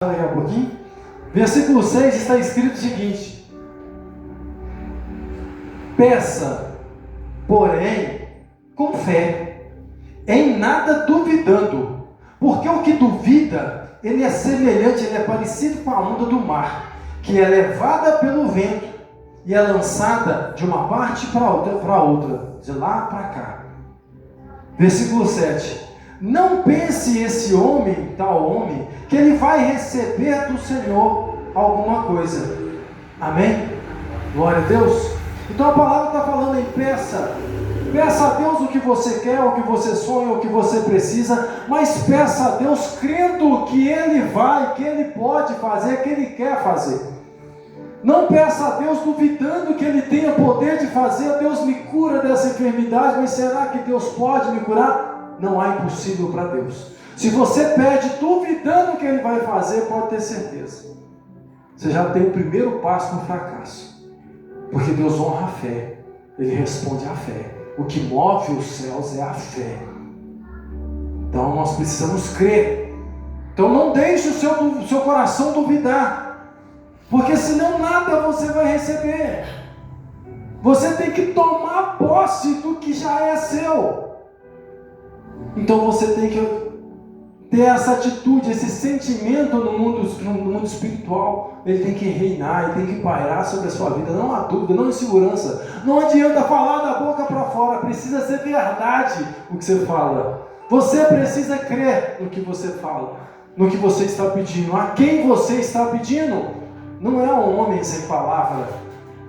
Daqui a pouquinho. Versículo 6 está escrito o seguinte: peça, porém, com fé, em nada duvidando, porque o que duvida, ele é semelhante, ele é parecido com a onda do mar, que é levada pelo vento e é lançada de uma parte para outra, de lá para cá. Versículo 7: não pense esse homem, tal homem, que ele vai receber do Senhor alguma coisa. Amém? Glória a Deus. Então a palavra está falando em peça. Peça a Deus o que você quer, o que você sonha, o que você precisa, mas peça a Deus crendo que Ele vai, que Ele pode fazer, que Ele quer fazer. Não peça a Deus duvidando que Ele tenha poder de fazer. Deus me cura dessa enfermidade, mas será que Deus pode me curar? Não há impossível para Deus. Se você pede duvidando que Ele vai fazer, pode ter certeza, você já tem o primeiro passo no fracasso, porque Deus honra a fé, Ele responde à fé. O que move os céus é a fé. Então nós precisamos crer. Então não deixe o seu coração duvidar, porque senão nada você vai receber. Você tem que tomar posse do que já é seu. Então você tem que ter essa atitude, esse sentimento no mundo espiritual. Ele tem que reinar, ele tem que pairar sobre a sua vida. Não há dúvida, não há insegurança. Não adianta falar da boca para fora, precisa ser verdade o que você fala. Você precisa crer no que você fala, no que você está pedindo, a quem você está pedindo. Não é um homem sem palavra,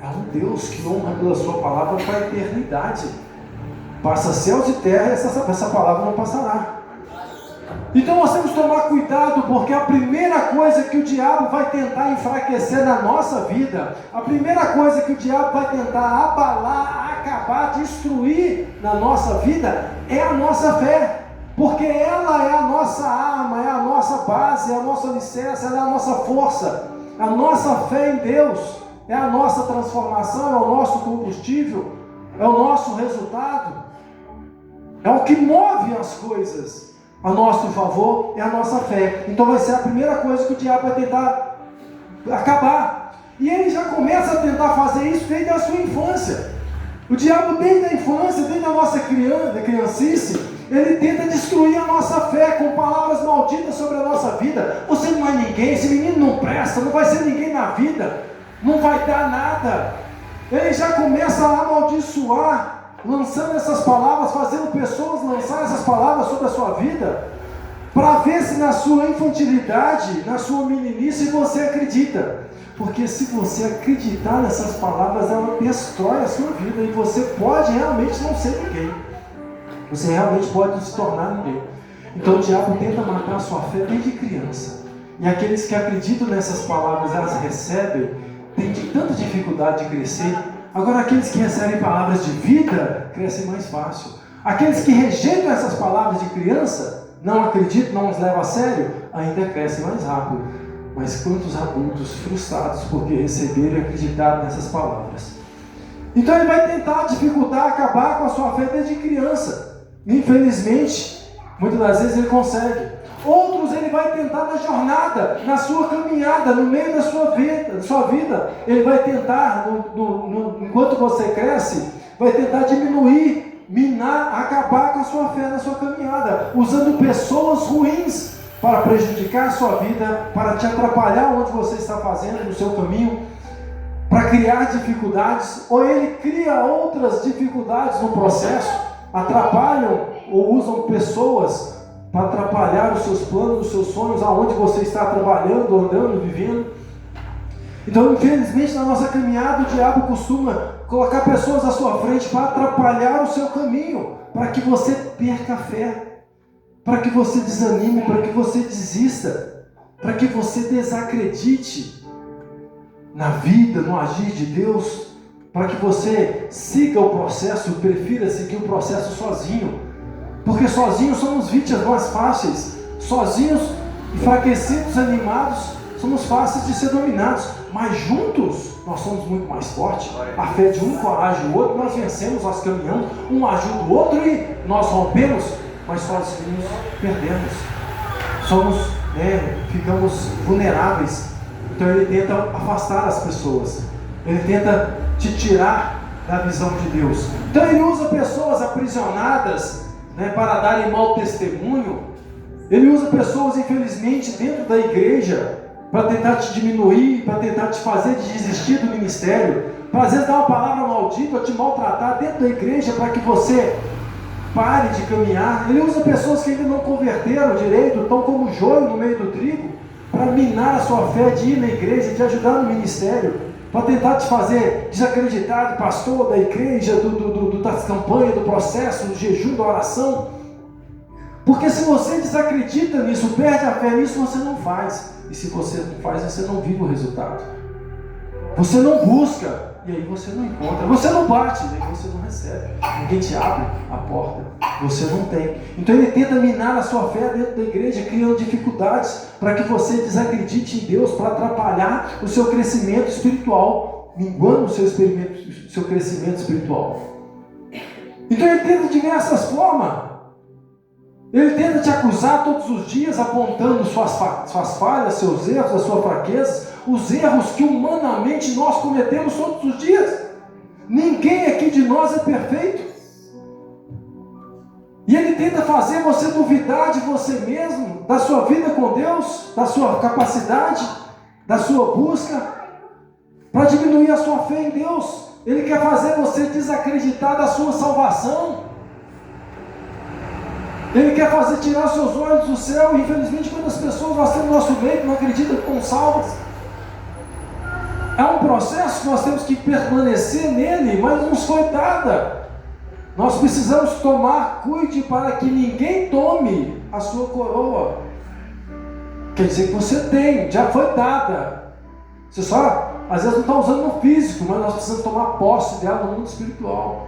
é um Deus que honra pela sua palavra para a eternidade. Passa céus e terra e essa palavra não passará. Então nós temos que tomar cuidado, porque a primeira coisa que o diabo vai tentar enfraquecer na nossa vida, a primeira coisa que o diabo vai tentar abalar, acabar, destruir na nossa vida, é a nossa fé. Porque ela é a nossa arma, é a nossa base, é a nossa alicerce, ela é a nossa força. A nossa fé em Deus é a nossa transformação, é o nosso combustível, é o nosso resultado. É o que move as coisas a nosso favor, é a nossa fé. Então vai ser a primeira coisa que o diabo vai tentar acabar. E ele já começa a tentar fazer isso desde a sua infância. O diabo desde a infância, desde a nossa criancice, ele tenta destruir a nossa fé com palavras malditas sobre a nossa vida. Você não é ninguém, esse menino não presta, não vai ser ninguém na vida, não vai dar nada. Ele já começa a amaldiçoar, lançando essas palavras, fazendo pessoas lançar essas palavras sobre a sua vida, para ver se na sua infantilidade, na sua meninice, você acredita. Porque se você acreditar nessas palavras, ela destrói a sua vida, e você pode realmente não ser ninguém. Você realmente pode não se tornar ninguém. Então o diabo tenta matar a sua fé desde criança. E aqueles que acreditam nessas palavras, elas recebem, têm tanta dificuldade de crescer. Agora aqueles que recebem palavras de vida, crescem mais fácil. Aqueles que rejeitam essas palavras de criança, não acreditam, não as levam a sério, ainda crescem mais rápido. Mas quantos adultos frustrados porque receberam e acreditaram nessas palavras? Então ele vai tentar dificultar, acabar com a sua fé desde criança. Infelizmente, muitas das vezes ele consegue. Outros ele vai tentar na jornada, na sua caminhada, no meio da sua vida. Ele vai tentar, enquanto você cresce, vai tentar diminuir, minar, acabar com a sua fé na sua caminhada, usando pessoas ruins para prejudicar a sua vida, para te atrapalhar onde você está fazendo, no seu caminho, para criar dificuldades, ou ele cria outras dificuldades no processo, atrapalham ou usam pessoas para atrapalhar os seus planos, os seus sonhos, aonde você está trabalhando, andando, vivendo. Então, infelizmente, na nossa caminhada, o diabo costuma colocar pessoas à sua frente para atrapalhar o seu caminho, para que você perca a fé, para que você desanime, para que você desista, para que você desacredite na vida, no agir de Deus, para que você siga o processo, prefira seguir o processo sozinho. Porque sozinhos somos vítimas mais fáceis, sozinhos, enfraquecidos, animados, somos fáceis de ser dominados, mas juntos nós somos muito mais fortes. A fé de um corage o outro, nós vencemos, nós caminhamos, um ajuda o outro e nós rompemos, mas sozinhos perdemos. Somos ficamos vulneráveis. Então ele tenta afastar as pessoas, ele tenta te tirar da visão de Deus. Então ele usa pessoas aprisionadas, para darem mau testemunho. Ele usa pessoas, infelizmente, dentro da igreja para tentar te diminuir, para tentar te fazer desistir do ministério, para às vezes dar uma palavra maldita, te maltratar dentro da igreja para que você pare de caminhar. Ele usa pessoas que ainda não converteram direito, estão como joio no meio do trigo, para minar a sua fé de ir na igreja, de ajudar no ministério, para tentar te fazer desacreditar do pastor, da igreja, das campanhas, do processo, do jejum, da oração. Porque se você desacredita nisso, perde a fé nisso, você não faz. E se você não faz, você não vive o resultado. Você não busca, e aí você não encontra. Você não bate, e aí você não recebe. Ninguém te abre a porta, você não tem. Então ele tenta minar a sua fé dentro da igreja, criando dificuldades para que você desacredite em Deus, para atrapalhar o seu crescimento espiritual, minguando o seu crescimento espiritual. Então ele tenta de diversas formas. Ele tenta te acusar todos os dias, apontando suas falhas, seus erros, a sua fraqueza, os erros que humanamente nós cometemos todos os dias. Ninguém aqui de nós é perfeito. E ele tenta fazer você duvidar de você mesmo, da sua vida com Deus, da sua capacidade, da sua busca, para diminuir a sua fé em Deus. Ele quer fazer você desacreditar da sua salvação. Ele quer fazer tirar seus olhos do céu. E infelizmente, quantas pessoas nós temos no nosso meio que não acreditam que estão salvas. É um processo que nós temos que permanecer nele, mas nos foi dada. Nós precisamos tomar cuide para que ninguém tome a sua coroa. Quer dizer que você tem, já foi dada. Você só, às vezes, não está usando no físico, mas nós precisamos tomar posse dela no mundo espiritual.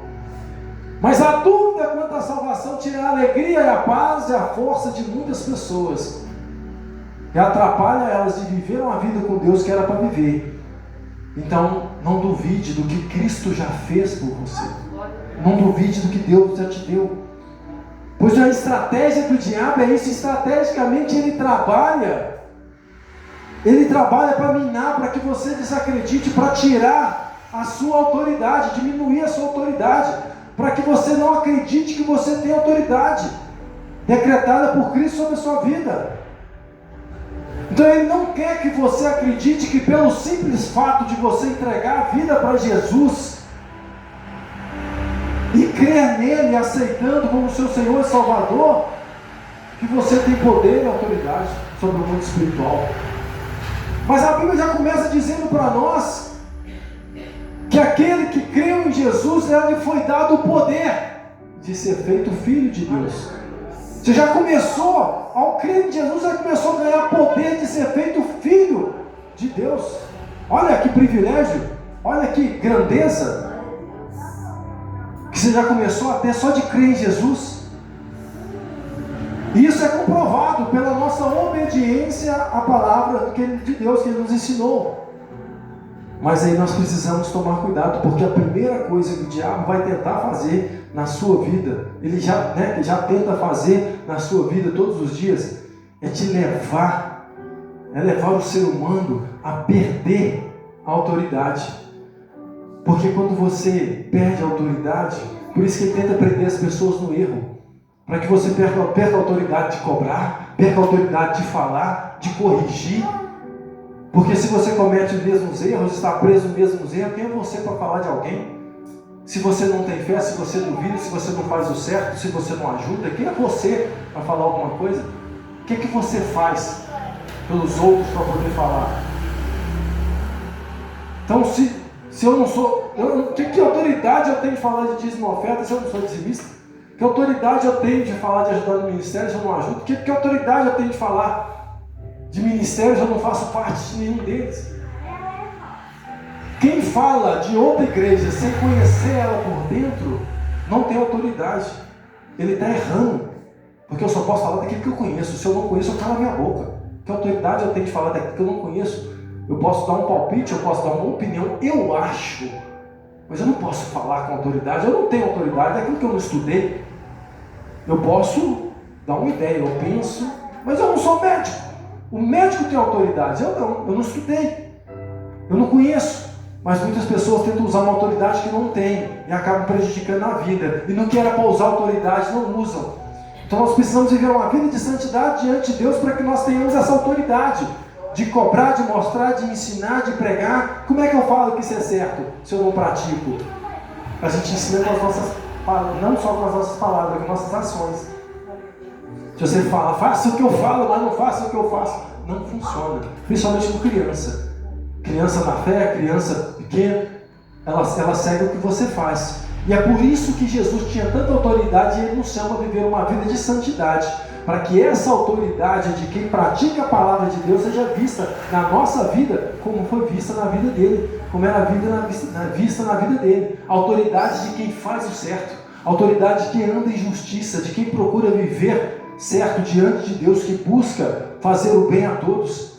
Mas a dúvida quanto à salvação tira a alegria e a paz e a força de muitas pessoas. E atrapalha elas de viver uma vida com Deus que era para viver. Então, não duvide do que Cristo já fez por você. Não duvide do que Deus já te deu. Pois a estratégia do diabo é isso. Estrategicamente ele trabalha. Ele trabalha para minar, para que você desacredite, para tirar a sua autoridade, diminuir a sua autoridade. Para que você não acredite que você tem autoridade decretada por Cristo sobre a sua vida. Então ele não quer que você acredite que pelo simples fato de você entregar a vida para Jesus e crer nele, aceitando como seu Senhor e Salvador, que você tem poder e autoridade sobre o mundo espiritual. Mas a Bíblia já começa dizendo para nós que aquele que creu em Jesus, lhe foi dado o poder de ser feito filho de Deus. Você já começou, ao crer em Jesus, já começou a ganhar poder de ser feito filho de Deus. Olha que privilégio, olha que grandeza, que você já começou a ter só de crer em Jesus. E isso é comprovado pela nossa obediência à palavra de Deus que Ele nos ensinou. Mas aí nós precisamos tomar cuidado, porque a primeira coisa que o diabo vai tentar fazer na sua vida, ele já tenta fazer na sua vida todos os dias, é te levar o ser humano a perder a autoridade. Porque quando você perde a autoridade, por isso que ele tenta prender as pessoas no erro, para que você perca a autoridade de cobrar, perca a autoridade de falar, de corrigir. Porque se você comete os mesmos erros, está preso nos mesmos erros, quem é você para falar de alguém? Se você não tem fé, se você duvida, se você não faz o certo, se você não ajuda, quem é você para falar alguma coisa? O que é que você faz pelos outros para poder falar? Então, se eu não sou... que autoridade eu tenho de falar de dízimo e oferta se eu não sou dizimista? Que autoridade eu tenho de falar de ajudar no ministério se eu não ajudo? Que autoridade eu tenho de falar de ministérios, eu não faço parte de nenhum deles? Quem fala de outra igreja sem conhecer ela por dentro, não tem autoridade. Ele está errando. Porque eu só posso falar daquilo que eu conheço. Se eu não conheço, eu calo a minha boca. Que autoridade eu tenho de falar daquilo que eu não conheço? Eu posso dar um palpite, eu posso dar uma opinião, eu acho. Mas eu não posso falar com autoridade. Eu não tenho autoridade daquilo que eu não estudei. Eu posso dar uma ideia, eu penso, mas eu não sou médico. O médico tem autoridade, eu não estudei, eu não conheço. Mas muitas pessoas tentam usar uma autoridade que não tem e acabam prejudicando a vida. E no que era para usar autoridade, não usam. Então nós precisamos viver uma vida de santidade diante de Deus para que nós tenhamos essa autoridade de cobrar, de mostrar, de ensinar, de pregar. Como é que eu falo que isso é certo se eu não pratico? A gente ensina com as nossas palavras, não só com as nossas palavras, com as nossas ações. Se você fala, faça o que eu falo, mas não faça o que eu faço, não funciona. Principalmente com criança. Criança na fé, criança pequena, ela segue o que você faz. E é por isso que Jesus tinha tanta autoridade e Ele nos chama a viver uma vida de santidade. Para que essa autoridade de quem pratica a palavra de Deus seja vista na nossa vida como foi vista na vida dele. Como era vista na vida dele. A autoridade de quem faz o certo. A autoridade de quem anda em justiça, de quem procura viver certo diante de Deus, que busca fazer o bem a todos.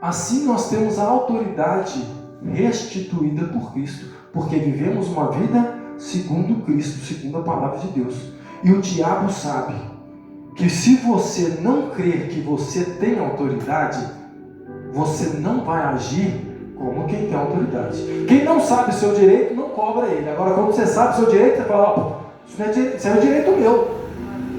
Assim nós temos a autoridade restituída por Cristo, porque vivemos uma vida segundo Cristo, segundo a palavra de Deus. E o diabo sabe que se você não crer que você tem autoridade, você não vai agir como quem tem autoridade. Quem não sabe o seu direito, não cobra ele. Agora, quando você sabe o seu direito, você fala, isso é o direito meu.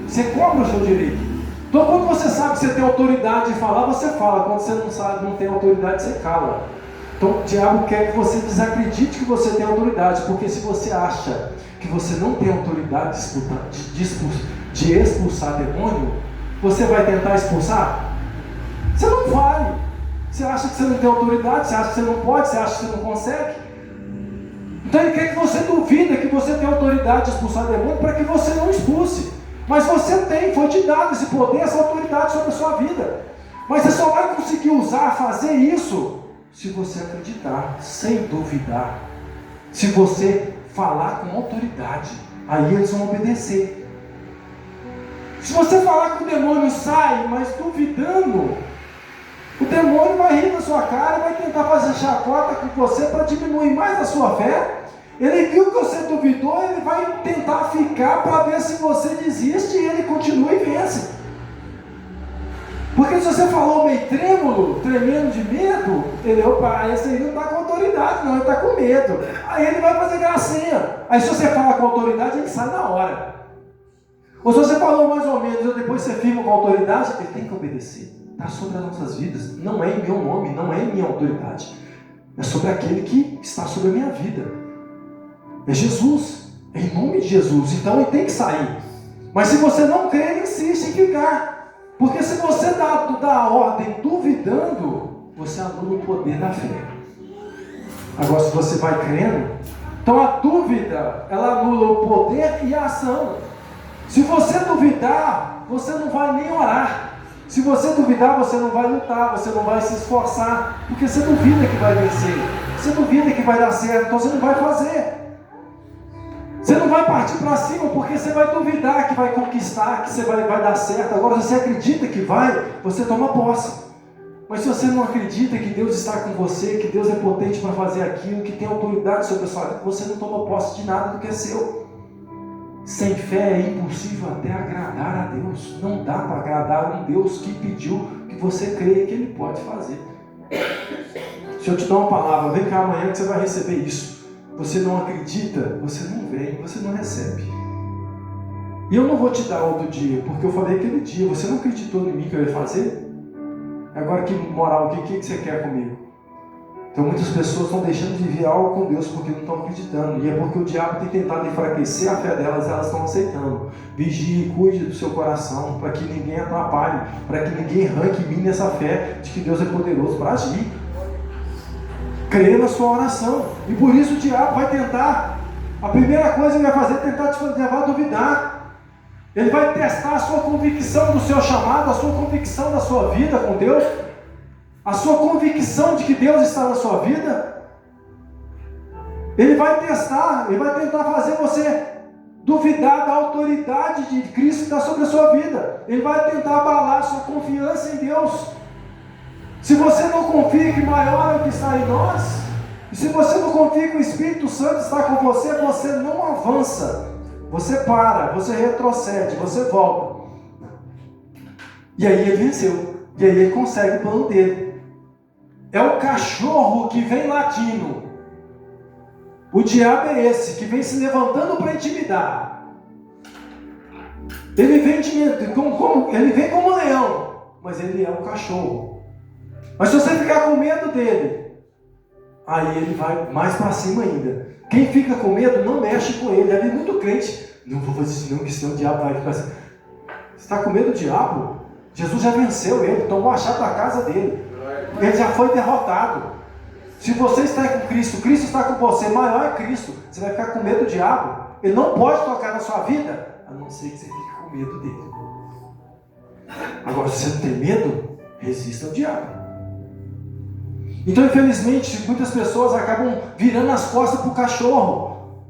Você cobra o seu direito. Então, quando você sabe que você tem autoridade de falar, você fala. Quando você não sabe, não tem autoridade, você cala. Então, o diabo quer que você desacredite que você tem autoridade, porque se você acha que você não tem autoridade de expulsar demônio, você vai tentar expulsar? Você não vai. Você acha que você não tem autoridade, você acha que você não pode, você acha que você não consegue. Então, ele quer que você duvida que você tem autoridade de expulsar demônio para que você não expulse. Mas você tem, foi te dado esse poder, essa autoridade sobre a sua vida. Mas você só vai conseguir usar, fazer isso, se você acreditar, sem duvidar. Se você falar com autoridade, aí eles vão obedecer. Se você falar que o demônio sai, mas duvidando, o demônio vai rir na sua cara e vai tentar fazer chacota com você para diminuir mais a sua fé. Ele viu que você duvidou, ele vai tentar ficar para ver se você desiste e ele continua e vence. Porque se você falou meio trêmulo, tremendo de medo, ele, opa, esse aí não está com autoridade, não, ele está com medo. Aí ele vai fazer gracinha. Aí se você fala com autoridade, ele sai na hora. Ou se você falou mais ou menos, e depois você firma com autoridade, ele tem que obedecer. Está sobre as nossas vidas. Não é em meu nome, não é em minha autoridade. É sobre aquele que está sobre a minha vida. É Jesus, é em nome de Jesus, então ele tem que sair. Mas se você não crer, ele insiste em ficar. Porque se você dá a ordem duvidando, você anula o poder da fé. Agora se você vai crendo, então a dúvida, ela anula o poder e a ação. Se você duvidar, você não vai nem orar. Se você duvidar, você não vai lutar, você não vai se esforçar, porque você duvida que vai vencer, você duvida que vai dar certo, então você não vai fazer. Você não vai partir para cima porque você vai duvidar que vai conquistar, que você vai dar certo. Agora, se você acredita que vai, você toma posse. Mas se você não acredita que Deus está com você, que Deus é potente para fazer aquilo, que tem autoridade sobre a sua vida, você não toma posse de nada do que é seu. Sem fé é impossível até agradar a Deus. Não dá para agradar um Deus que pediu que você creia que Ele pode fazer. Se eu te dar uma palavra, vem cá amanhã que você vai receber isso. Você não acredita, você não vem, você não recebe. E eu não vou te dar outro dia, porque eu falei aquele dia, você não acreditou em mim que eu ia fazer? Agora que moral, o que você quer comigo? Então muitas pessoas estão deixando de viver algo com Deus porque não estão acreditando. E é porque o diabo tem tentado enfraquecer a fé delas, elas estão aceitando. Vigie e cuide do seu coração, para que ninguém atrapalhe, para que ninguém arranque em mim nessa fé de que Deus é poderoso para agir. Creia na sua oração. E por isso o diabo vai tentar. A primeira coisa que ele vai fazer é tentar te levar a duvidar. Ele vai testar a sua convicção do seu chamado, a sua convicção da sua vida com Deus, a sua convicção de que Deus está na sua vida. Ele vai testar, ele vai tentar fazer você duvidar da autoridade de Cristo que está sobre a sua vida. Ele vai tentar abalar a sua confiança em Deus. Se você não confia que maior é o que está em nós, e se você não confia que o Espírito Santo está com você, você não avança, você para, você retrocede, você volta. E aí ele venceu. E aí ele consegue o plano dele. É o cachorro que vem latindo. O diabo é esse, que vem se levantando para intimidar. Ele vem como um leão, mas ele é um cachorro. Mas se você ficar com medo dele, aí ele vai mais para cima ainda. Quem fica com medo não mexe com ele. Ali muito crente, não vou fazer isso não, que senão o diabo vai ficar assim. Você está com medo do diabo? Jesus já venceu ele, tomou a chave da casa dele. Ele já foi derrotado. Se você está com Cristo, Cristo está com você, maior é Cristo. Você vai ficar com medo do diabo? Ele não pode tocar na sua vida, a não ser que você fique com medo dele. Agora, se você não tem medo, resista ao diabo. Então, infelizmente, muitas pessoas acabam virando as costas para o cachorro.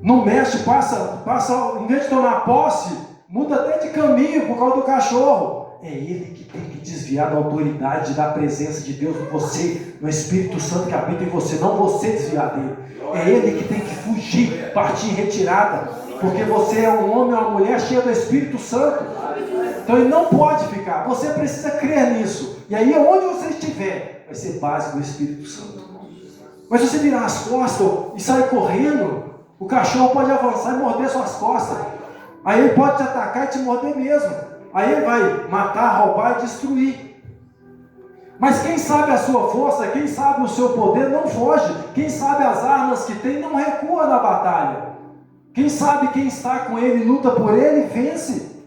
Não mexe, passa, em vez de tomar posse, muda até de caminho por causa do cachorro. É ele que tem que desviar da autoridade, da presença de Deus em você, no Espírito Santo que habita em você, não você desviar dele. É ele que tem que fugir, partir em retirada, porque você é um homem ou uma mulher cheia do Espírito Santo. Então ele não pode ficar, você precisa crer nisso. E aí onde você estiver, vai ser base do Espírito Santo. Mas se você virar as costas e sair correndo, o cachorro pode avançar e morder suas costas. Aí ele pode te atacar e te morder mesmo. Aí ele vai matar, roubar e destruir. Mas quem sabe a sua força, quem sabe o seu poder, não foge. Quem sabe as armas que tem, não recua na batalha. Quem sabe quem está com ele, luta por ele, vence.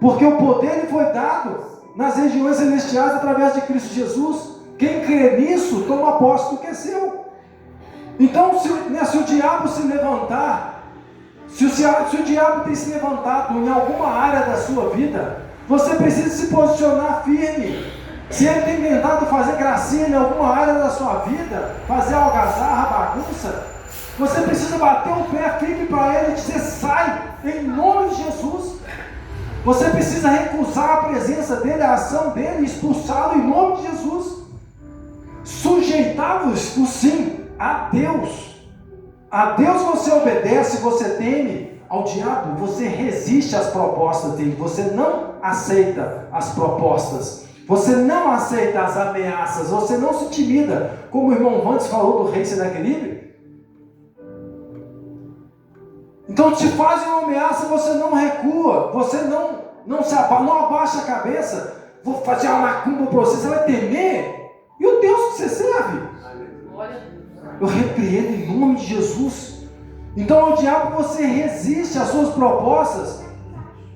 Porque o poder lhe foi dado nas regiões celestiais através de Cristo Jesus. Quem crê nisso, toma posse do que é seu. Então, se o diabo se levantar, se o diabo tem se levantado em alguma área da sua vida, você precisa se posicionar firme. Se ele tem tentado fazer gracinha em alguma área da sua vida, fazer algazarra, bagunça, você precisa bater o pé firme para ele e dizer: sai, em nome de Jesus. Você precisa recusar a presença dele, a ação dele, e expulsá-lo em nome de Jesus. Sujeitá-vos, sim, a Deus. A Deus você obedece, você teme. Ao diabo você resiste às propostas dele. Você não aceita as propostas. Você não aceita as ameaças. Você não se intimida. Como o irmão Vantes falou do rei Senaqueribe. Então te fazem uma ameaça, você não recua. Você não abaixa a cabeça. Vou fazer uma macumba para você. Você vai temer. E o Deus que você serve? Eu repreendo em nome de Jesus. Então ao diabo você resiste às suas propostas.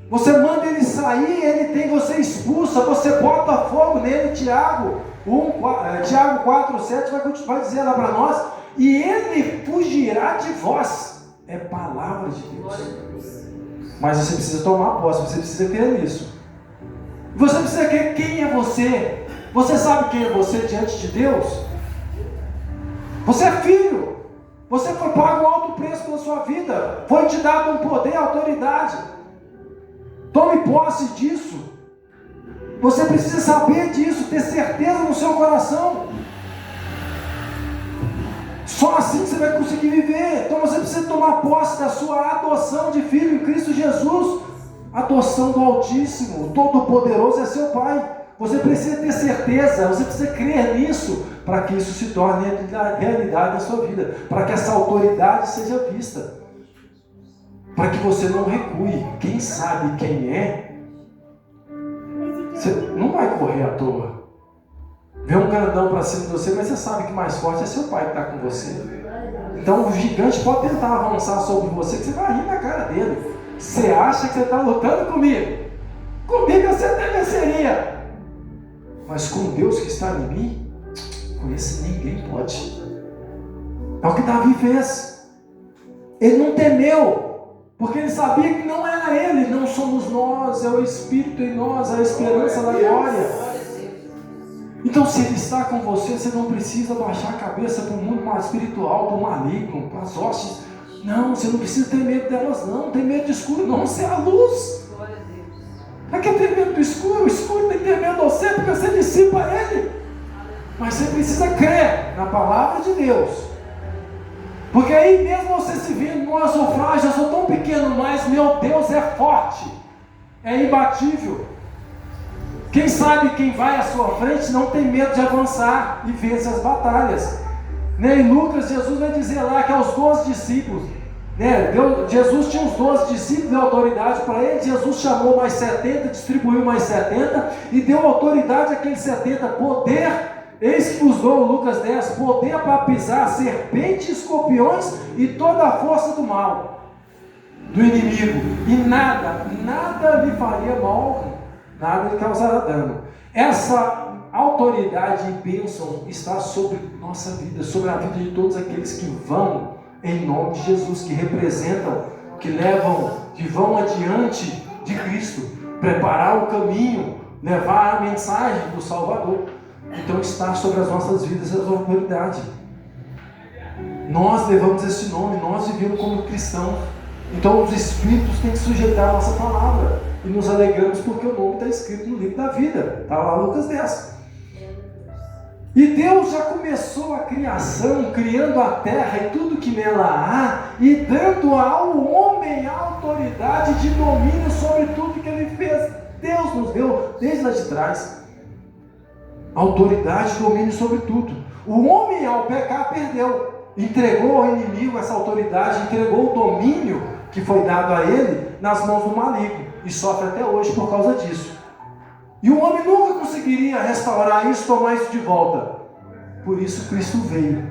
Você manda ele sair, você expulsa, você bota fogo nele. Tiago 4:7 vai dizer lá para nós: e ele fugirá de vós. É palavra de Deus. Mas você precisa tomar posse, você precisa crer nisso. Você precisa crer quem é você. Você sabe quem é você diante de Deus? Você é filho. Você foi pago um alto preço pela sua vida. Foi te dado um poder, autoridade. Tome posse disso. Você precisa saber disso, ter certeza no seu coração. Só assim você vai conseguir viver. Então você precisa tomar posse da sua adoção de filho em Cristo Jesus. Adoção do Altíssimo, o Todo-Poderoso é seu Pai. Você precisa ter certeza, você precisa crer nisso, para que isso se torne realidade na sua vida, para que essa autoridade seja vista, para que você não recue. Quem sabe quem é, você não vai correr à toa. Vê um grandão para cima de você, mas você sabe que mais forte é seu pai que está com você. Então o gigante pode tentar avançar sobre você, que você vai rir na cara dele. Você acha que você está lutando comigo? Comigo você até venceria. Mas com Deus que está em mim, com esse ninguém pode. É o que Davi fez. Ele não temeu, porque ele sabia que não era ele, não somos nós, é o Espírito em nós, a esperança da glória. Então se ele está com você, você não precisa baixar a cabeça para o mundo mais espiritual, para o maligno, para as hostes. Não, você não precisa ter medo delas não, não tem medo de escuro não, você é a luz. Não quer ter medo do escuro? O escuro tem que ter medo de você, porque você dissipa ele. Mas você precisa crer na palavra de Deus. Porque aí mesmo você se vendo: nossa, eu sou frágil, eu sou tão pequeno, mas meu Deus é forte, é imbatível. Quem sabe quem vai à sua frente não tem medo de avançar e vence as batalhas. Em Lucas, Jesus vai dizer lá que aos 12 discípulos, Jesus tinha os 12 discípulos, deu autoridade para ele. Jesus chamou mais 70, distribuiu mais 70 e deu autoridade àqueles 70, poder, eis que vos dou, Lucas 10, poder para pisar serpentes, escorpiões e toda a força do mal, do inimigo, e nada lhe faria mal, nada lhe causará dano. Essa autoridade e bênção está sobre nossa vida, sobre a vida de todos aqueles que vão em nome de Jesus, que representam, que levam, que vão adiante de Cristo, preparar o caminho, levar a mensagem do Salvador. Então está sobre as nossas vidas essa autoridade. Nós levamos esse nome, nós vivemos como cristãos. Então os Espíritos têm que sujeitar a nossa palavra, e nos alegramos porque o nome está escrito no livro da vida, está lá Lucas 10. E Deus já começou a criação, criando a terra e tudo que nela há, e dando ao homem a autoridade de domínio sobre tudo que ele fez. Deus nos deu desde lá de trás autoridade e domínio sobre tudo. O homem, ao pecar, perdeu, entregou ao inimigo essa autoridade, entregou o domínio que foi dado a ele nas mãos do maligno, e sofre até hoje por causa disso. E o homem nunca conseguiria restaurar isso, tomar isso de volta. Por isso Cristo veio,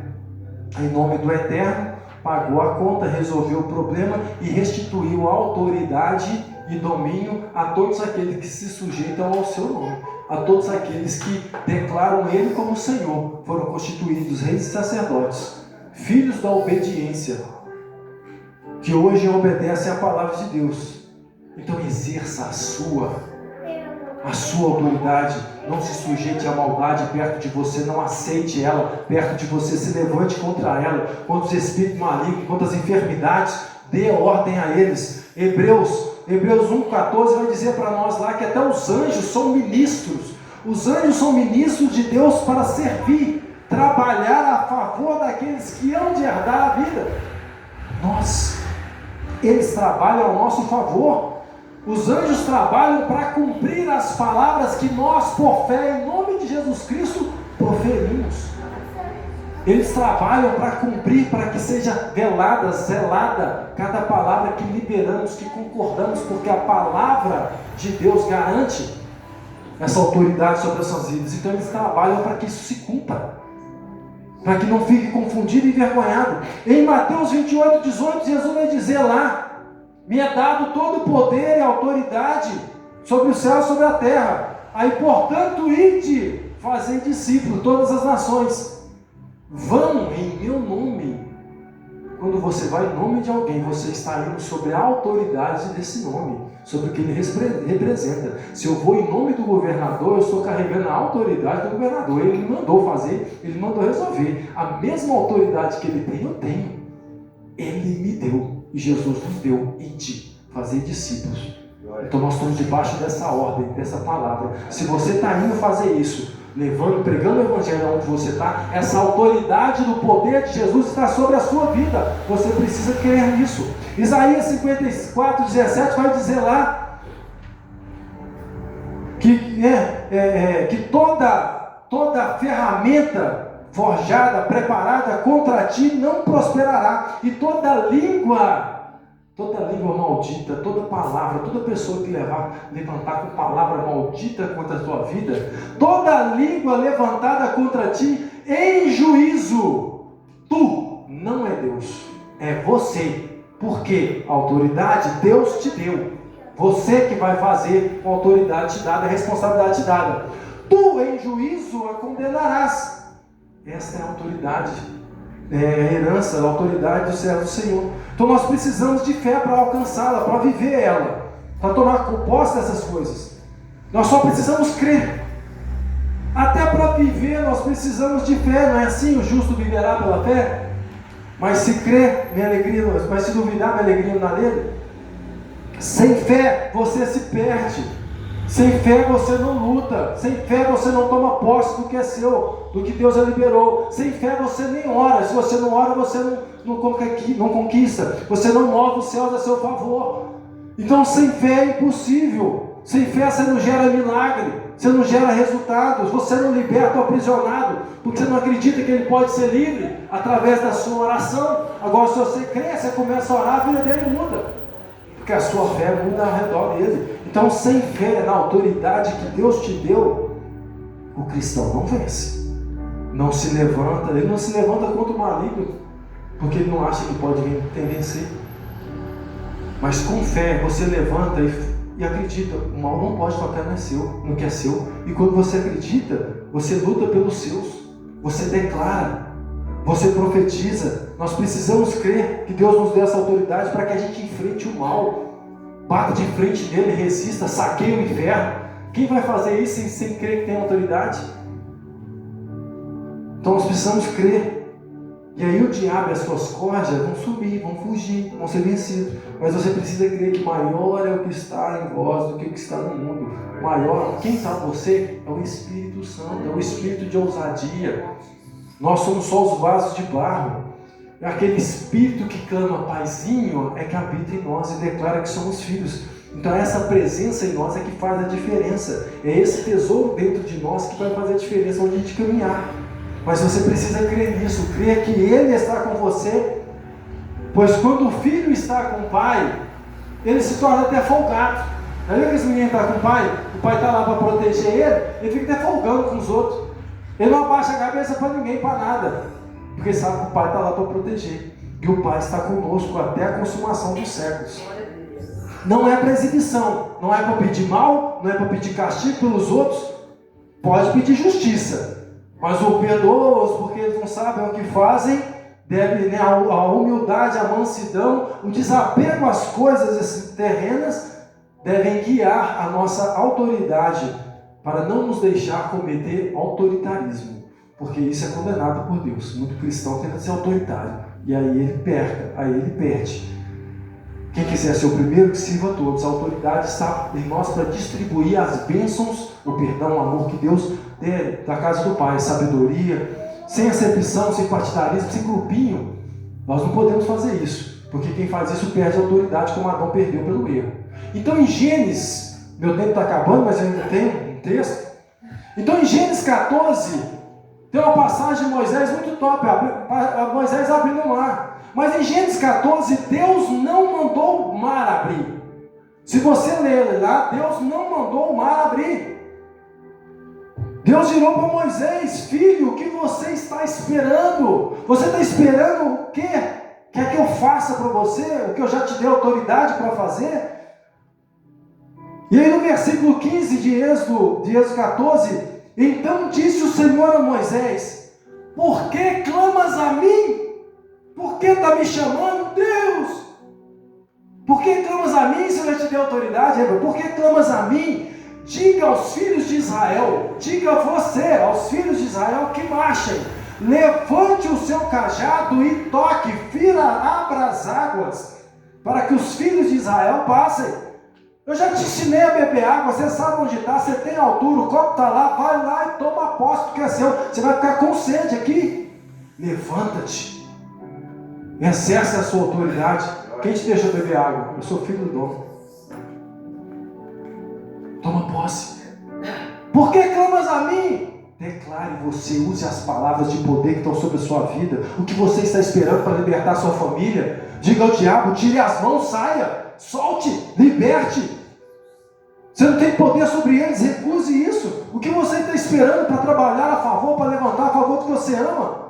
em nome do Eterno, pagou a conta, resolveu o problema e restituiu a autoridade e domínio a todos aqueles que se sujeitam ao seu nome, a todos aqueles que declaram Ele como Senhor, foram constituídos reis e sacerdotes, filhos da obediência, que hoje obedecem à palavra de Deus. Então exerça a sua autoridade, não se sujeite à maldade perto de você, não aceite ela perto de você, se levante contra ela, contra os espíritos malignos, contra as enfermidades, dê ordem a eles. Hebreus 1,14 vai dizer para nós lá que até os anjos são ministros. Os anjos são ministros de Deus para servir, trabalhar a favor daqueles que hão de herdar a vida. Eles trabalham ao nosso favor. Os anjos trabalham para cumprir as palavras que nós, por fé, em nome de Jesus Cristo, proferimos. Eles trabalham para cumprir, para que seja zelada cada palavra que liberamos, que concordamos, porque a palavra de Deus garante essa autoridade sobre as nossas vidas. Então eles trabalham para que isso se cumpra, para que não fique confundido e envergonhado. Em Mateus 28:18, Jesus vai dizer lá: me é dado todo o poder e autoridade sobre o céu e sobre a terra. Aí, portanto, ide, fazei discípulos todas as nações. Vão em meu nome. Quando você vai em nome de alguém, você está indo sobre a autoridade desse nome, sobre o que ele representa. Se eu vou em nome do governador, eu estou carregando a autoridade do governador. Ele me mandou fazer, ele me mandou resolver. A mesma autoridade que ele tem, eu tenho. Ele me deu. E Jesus nos deu: ide, fazer discípulos. Então nós estamos debaixo dessa ordem, dessa palavra. Se você está indo fazer isso, levando, pregando o evangelho onde você está, essa autoridade do poder de Jesus está sobre a sua vida. Você precisa crer nisso. Isaías 54:17 vai dizer lá que toda ferramenta forjada, preparada contra ti não prosperará, e toda língua maldita, toda palavra, toda pessoa que levantar com palavra maldita contra a tua vida, toda língua levantada contra ti em juízo, tu não é Deus, é você. Porque a autoridade Deus te deu, você que vai fazer com a autoridade te dada, a responsabilidade te dada. Tu em juízo a condenarás. Esta é a autoridade, a herança, a autoridade do servo do Senhor. Então nós precisamos de fé para alcançá-la, para viver ela, para tomar posse dessas coisas. Nós só precisamos crer. Até para viver nós precisamos de fé, não é assim? O justo viverá pela fé. Mas se crer, minha alegria, mas se duvidar, minha alegria não dá nele. Sem fé você se perde. Sem fé você não luta, sem fé você não toma posse do que é seu, do que Deus já liberou. Sem fé você nem ora, se você não ora você não conquista, você não move os céus a seu favor. Então sem fé é impossível Sem fé você não gera milagre, você não gera resultados, você não liberta o aprisionado, porque você não acredita que ele pode ser livre através da sua oração. Agora, se você crê, você começa a orar, a vida dele muda, porque a sua fé muda ao redor dele. Então, sem fé na autoridade que Deus te deu, o cristão não vence, não se levanta, ele não se levanta contra o maligno, porque ele não acha que pode vencer. Mas com fé, você levanta e acredita, o mal não pode tocar, não é seu, não é seu. E quando você acredita, você luta pelos seus, você declara, você profetiza. Nós precisamos crer que Deus nos dê essa autoridade para que a gente enfrente o mal, bata de frente dele, resista, saqueie o inferno. Quem vai fazer isso sem crer que tem autoridade? Então nós precisamos crer. E aí o diabo e as suas cordas vão subir, vão fugir, vão ser vencidos. Mas você precisa crer que maior é o que está em vós do que o que está no mundo. Maior, quem está em você é o Espírito Santo, é o Espírito de ousadia. Nós somos só os vasos de barro. É aquele Espírito que clama Paizinho, é que habita em nós e declara que somos filhos. Então essa presença em nós é que faz a diferença. É esse tesouro dentro de nós que vai fazer a diferença onde a gente caminhar. Mas você precisa crer nisso, crer que Ele está com você, pois quando o filho está com o pai, ele se torna até folgado. Já viu que esse menino está com o pai está lá para proteger ele fica até folgando com os outros. Ele não abaixa a cabeça para ninguém, para nada, porque sabe que o pai está lá para proteger, e o pai está conosco até a consumação dos séculos. Não é para exibição, não é para pedir mal, não é para pedir castigo pelos outros, pode pedir justiça. Mas o perdoa-os porque eles não sabem o que fazem, deve, né, a humildade, a mansidão, o desapego às coisas terrenas, devem guiar a nossa autoridade para não nos deixar cometer autoritarismo, porque isso é condenado por Deus. Muito cristão tenta ser autoritário, e aí ele perde. Quem quiser ser o primeiro, que sirva a todos. A autoridade está em nós para distribuir as bênçãos, o perdão, o amor que Deus der da casa do Pai, sabedoria, sem acepção, sem partidarismo, sem grupinho. Nós não podemos fazer isso, porque quem faz isso perde a autoridade, como Adão perdeu pelo erro. Então em Gênesis, meu tempo está acabando, mas eu ainda tenho um texto. Então em Gênesis 14, tem uma passagem de Moisés muito top, Moisés abrindo o mar. Mas em Gênesis 14, Deus não mandou o mar abrir. Se você ler lá, Deus não mandou o mar abrir. Deus virou para Moisés: filho, o que você está esperando? Você está esperando o quê? Quer que eu faça para você o que eu já te dei autoridade para fazer? E aí no versículo 15 de Êxodo 14, então disse o Senhor a Moisés: por que clamas a mim? Por que está me chamando, Deus? Por que clamas a mim se eu já te dei autoridade? Por que clamas a mim? Diga aos filhos de Israel, diga você, aos filhos de Israel que marchem. Levante o seu cajado e toque, abra as águas, para que os filhos de Israel passem. Eu já te ensinei a beber água, você sabe onde está, você tem altura, o copo está lá, vai lá e toma posse, que é seu. Você vai ficar com sede aqui. Levanta-te. Exerce a sua autoridade. Quem te deixa beber água? Eu sou filho do dono. Toma posse. Por que clamas a mim? Declare você, use as palavras de poder que estão sobre a sua vida. O que você está esperando para libertar a sua família? Diga ao diabo: tire as mãos, saia, solte, liberte. Você não tem poder sobre eles, recuse isso. O que você está esperando para trabalhar a favor, para levantar a favor do que você ama?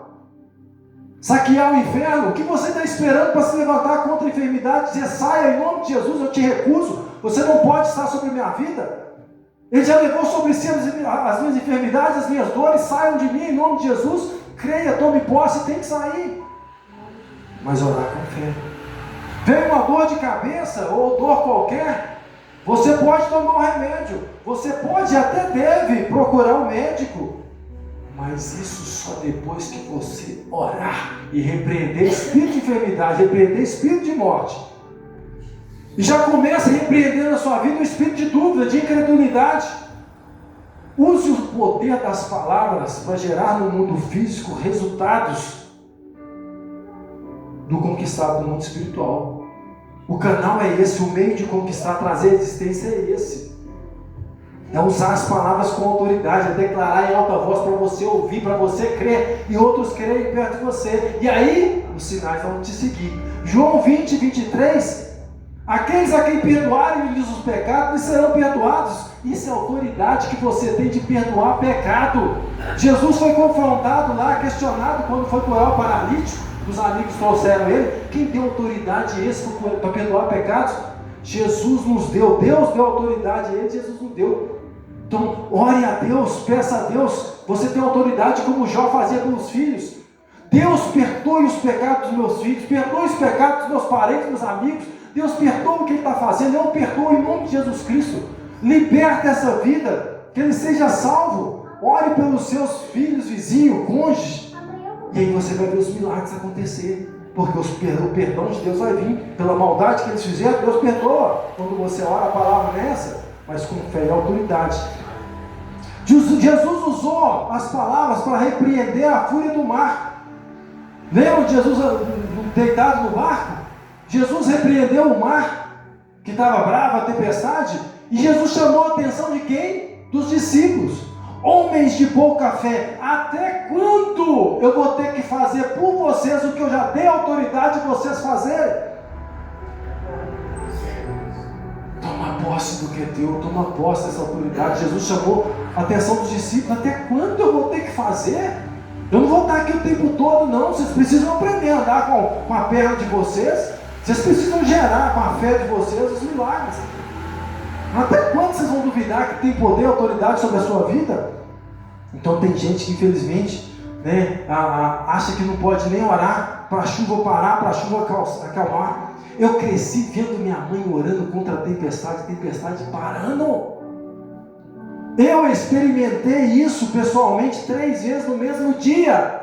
Saquear o inferno? O que você está esperando para se levantar contra a enfermidade? Dizer: saia em nome de Jesus, eu te recuso. Você não pode estar sobre a minha vida. Ele já levou sobre si as minhas enfermidades, as minhas dores. Saiam de mim em nome de Jesus. Creia, tome posse, tem que sair. Mas orar com fé. Vem uma dor de cabeça ou dor qualquer, você pode tomar um remédio. Você pode, até deve procurar um médico. Mas isso só depois que você orar e repreender espírito de enfermidade, repreender espírito de morte. E já começa a repreender na sua vida o espírito de dúvida, de incredulidade. Use o poder das palavras para gerar no mundo físico resultados do conquistado no mundo espiritual. O canal é esse, o meio de conquistar, trazer a existência é esse. É usar as palavras com autoridade, é declarar em alta voz para você ouvir, para você crer e outros crerem perto de você. E aí, os sinais vão te seguir. João 20, 23, aqueles a quem perdoarem-lhes os pecados, lhes serão perdoados. Isso é a autoridade que você tem de perdoar pecado. Jesus foi confrontado lá, questionado quando foi curar o paralítico. Os amigos trouxeram ele. Quem tem autoridade esse para perdoar pecados? Jesus nos deu. Deus deu autoridade a ele, Jesus nos deu. Então, ore a Deus, peça a Deus. Você tem autoridade como Jó fazia com os filhos. Deus, perdoe os pecados dos meus filhos, perdoe os pecados dos meus parentes, dos amigos. Deus, perdoa o que ele está fazendo. Eu perdoo em nome de Jesus Cristo. Liberta essa vida, que ele seja salvo. Ore pelos seus filhos, vizinhos, cônjuges. E aí você vai ver os milagres acontecer. Porque o perdão de Deus vai vir. Pela maldade que eles fizeram, Deus perdoa. Quando você ora, a palavra nessa, mas com fé e autoridade. Jesus usou as palavras para repreender a fúria do mar. Lembra de Jesus deitado no barco? Jesus repreendeu o mar, que estava bravo, a tempestade. E Jesus chamou a atenção de quem? Dos discípulos. Homens de pouca fé, até quando eu vou ter que fazer por vocês o que eu já dei autoridade de vocês fazerem? Toma posse do que é teu, toma posse dessa autoridade. Jesus chamou a atenção dos discípulos, até quando eu vou ter que fazer? Eu não vou estar aqui o tempo todo não, vocês precisam aprender a andar com a perna de vocês, vocês precisam gerar com a fé de vocês os milagres. Até quando vocês vão duvidar que tem poder e autoridade sobre a sua vida? Então tem gente que infelizmente acha que não pode nem orar para a chuva parar, para a chuva acalmar. Eu cresci vendo minha mãe orando contra a tempestade parando. Eu experimentei isso pessoalmente 3 vezes no mesmo dia.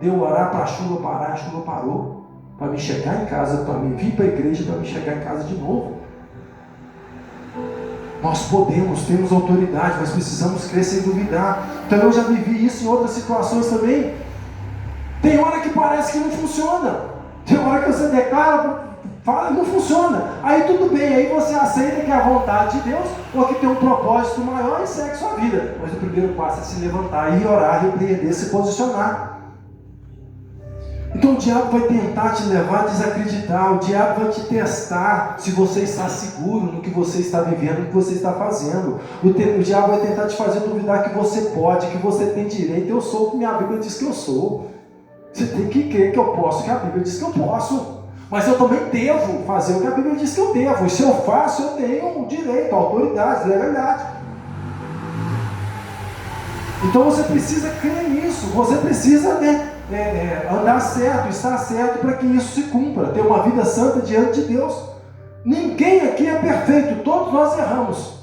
Deu orar para a chuva parar, a chuva parou. Para me chegar em casa, para me vir para a igreja, para me chegar em casa de novo. Nós temos autoridade, mas precisamos crer sem duvidar. Então eu já vivi isso em outras situações também. Tem hora que parece que não funciona. Tem hora que você declara, fala e não funciona. Aí tudo bem, aí você aceita que é a vontade de Deus, ou que tem um propósito maior e segue sua vida. Mas o primeiro passo é se levantar e orar, repreender, se posicionar. Então o diabo vai tentar te levar a desacreditar, o diabo vai te testar se você está seguro no que você está vivendo, no que você está fazendo. O diabo vai tentar te fazer duvidar que você pode, que você tem direito. Eu sou o que minha Bíblia diz que eu sou. Você tem que crer que eu posso, que a Bíblia diz que eu posso. Mas eu também devo fazer o que a Bíblia diz que eu devo. E se eu faço, eu tenho o direito, a autoridade, a legalidade. Então você precisa crer nisso, você precisa andar certo, estar certo para que isso se cumpra, ter uma vida santa diante de Deus. Ninguém aqui é perfeito, todos nós erramos.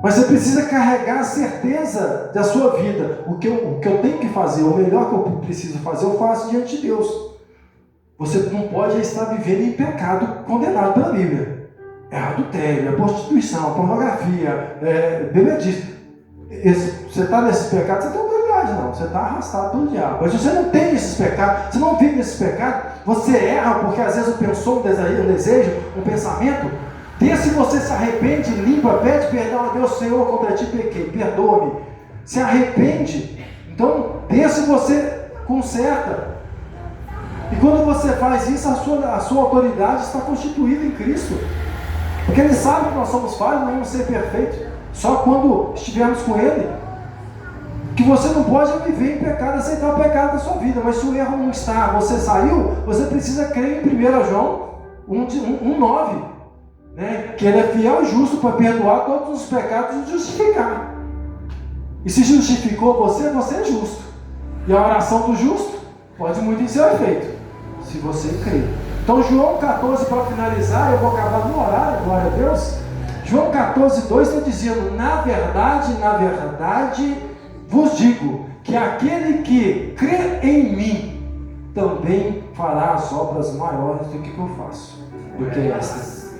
Mas você precisa carregar a certeza da sua vida. O que eu tenho que fazer, o melhor que eu preciso fazer, eu faço diante de Deus. Você não pode estar vivendo em pecado condenado pela Bíblia. É adultério, é prostituição, pornografia, bebedice. Você está nesses pecados, você tem autoridade não, você está arrastado pelo diabo. Mas se você não tem esses pecados, você não vive nesses pecados, você erra porque às vezes pensou um desejo, um pensamento. Desse você se arrepende, limpa, pede perdão a Deus, Senhor, contra ti pequei, perdoa-me. Se arrepende, então desse você conserta. E quando você faz isso, a sua autoridade está constituída em Cristo. Porque Ele sabe que nós somos falhos, não vamos ser perfeitos. Só quando estivermos com Ele, que você não pode viver em pecado, aceitar o pecado da sua vida. Mas se o erro não está, você saiu, você precisa crer em 1 João 1,9, que Ele é fiel e justo para perdoar todos os pecados e justificar. E se justificou você é justo. E a oração do justo pode muito em seu efeito, se você crer. Então João 14, para finalizar, eu vou acabar no horário, glória a Deus. João 14, 2 está dizendo: na verdade, vos digo, que aquele que crê em mim, também fará as obras maiores do que eu faço, do que estas.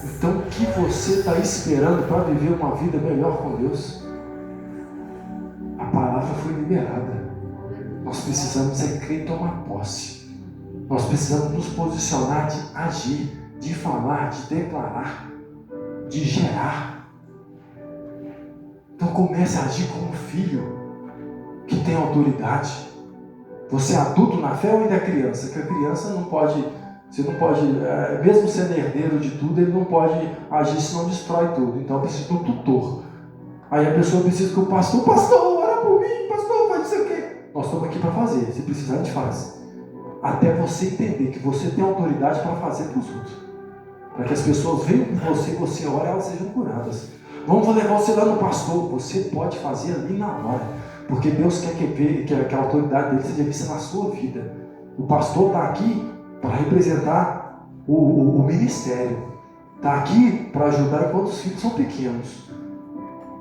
Então o que você está esperando para viver uma vida melhor com Deus? A palavra foi liberada. Nós precisamos crer e tomar posse. Nós precisamos nos posicionar de agir, de falar, de declarar, de gerar. Então comece a agir como um filho que tem autoridade. Você é adulto na fé ou ainda é criança? Que a criança não pode, você não pode, mesmo sendo herdeiro de tudo, ele não pode agir, senão destrói tudo. Então precisa de um tutor. Aí a pessoa precisa que o pastor, ora por mim, pastor, faz isso aqui. Nós estamos aqui para fazer, se precisar a gente faz. Até você entender que você tem autoridade para fazer para os outros. Para que as pessoas venham com você, você ora e elas sejam curadas. Vamos levar você lá no pastor, você pode fazer ali na hora. Porque Deus quer que a autoridade dele seja vista na sua vida. O pastor está aqui para representar o ministério. Está aqui para ajudar enquanto os filhos são pequenos.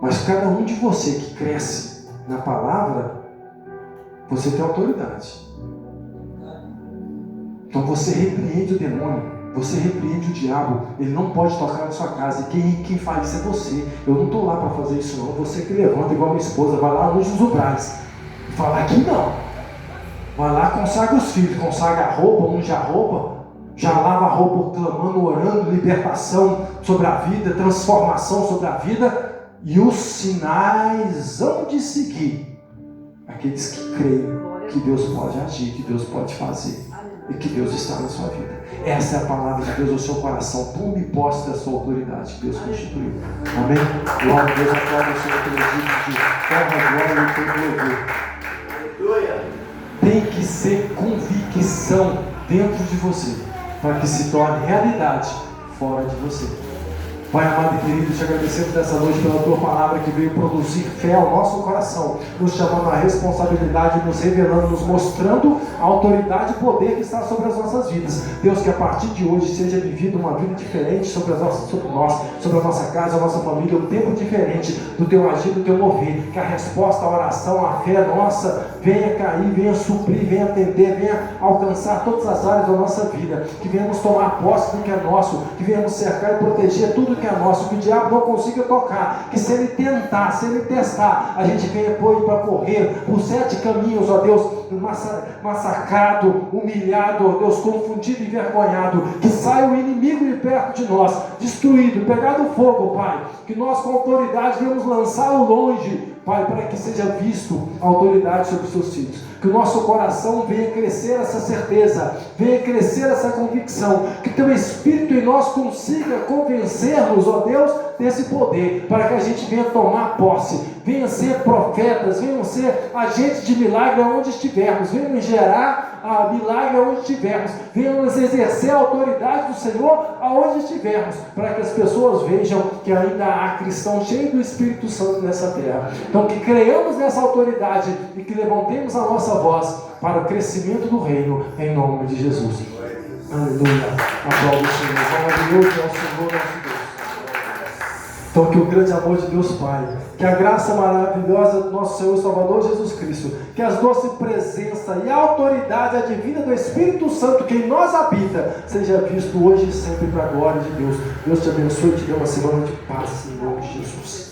Mas cada um de você que cresce na palavra, você tem autoridade. Então você repreende o demônio. Você repreende o diabo, ele não pode tocar na sua casa. E quem faz isso é você. Eu não estou lá para fazer isso não. Você que levanta igual minha esposa, vai lá nos umbrais e fala aqui não. Vai lá, consagra os filhos, consagra a roupa, unge a roupa, já lava a roupa clamando, orando, libertação sobre a vida, transformação sobre a vida. E os sinais hão de seguir aqueles que creem que Deus pode agir, que Deus pode fazer e que Deus está na sua vida. Essa é a palavra de Deus no seu coração. Tome posse da sua autoridade que Deus constituiu. Amém? Glória a Deus, aplauda o Senhor pelo dia de honra, glória e todo louvor. Aleluia! Tem que ser convicção dentro de você para que se torne realidade fora de você. Pai amado e querido, te agradecemos nessa noite pela tua palavra que veio produzir fé ao nosso coração, nos chamando à responsabilidade, nos revelando, nos mostrando a autoridade e poder que está sobre as nossas vidas. Deus, que a partir de hoje seja vivida uma vida diferente sobre nós, sobre a nossa casa, a nossa família, um tempo diferente do teu agir, do teu mover. Que a resposta à oração, à fé nossa, venha cair, venha suprir, venha atender, venha alcançar todas as áreas da nossa vida. Que venhamos tomar posse do que é nosso, que venhamos cercar e proteger tudo que é nosso, que o diabo não consiga tocar, que se ele tentar, se ele testar, a gente venha pôr para correr por 7 caminhos, ó Deus, massacrado, humilhado, ó Deus, confundido e envergonhado, que saia o inimigo de perto de nós, destruído, pegado fogo, Pai, que nós com autoridade venhamos lançá-lo longe, Pai, para que seja visto a autoridade sobre os seus filhos. Que o nosso coração venha crescer essa certeza, venha crescer essa convicção, que teu Espírito em nós consiga convencer-nos, ó Deus, desse poder, para que a gente venha tomar posse, venha ser profetas, venham ser agentes de milagre aonde estivermos, venham gerar milagre aonde estivermos, venhamos exercer a autoridade do Senhor aonde estivermos, para que as pessoas vejam que ainda há cristãos cheios do Espírito Santo nessa terra. Então que creiamos nessa autoridade e que levantemos a nossa voz para o crescimento do reino, em nome de Jesus. Aleluia. Aplauda o Senhor. Maravilhoso é o Senhor nosso Deus. Então que o grande amor de Deus Pai, que a graça maravilhosa do nosso Senhor e Salvador Jesus Cristo, que as doce presença e a autoridade advinda do Espírito Santo que em nós habita, seja visto hoje e sempre para a glória de Deus. Deus te abençoe e te dê uma semana de paz em nome de Jesus.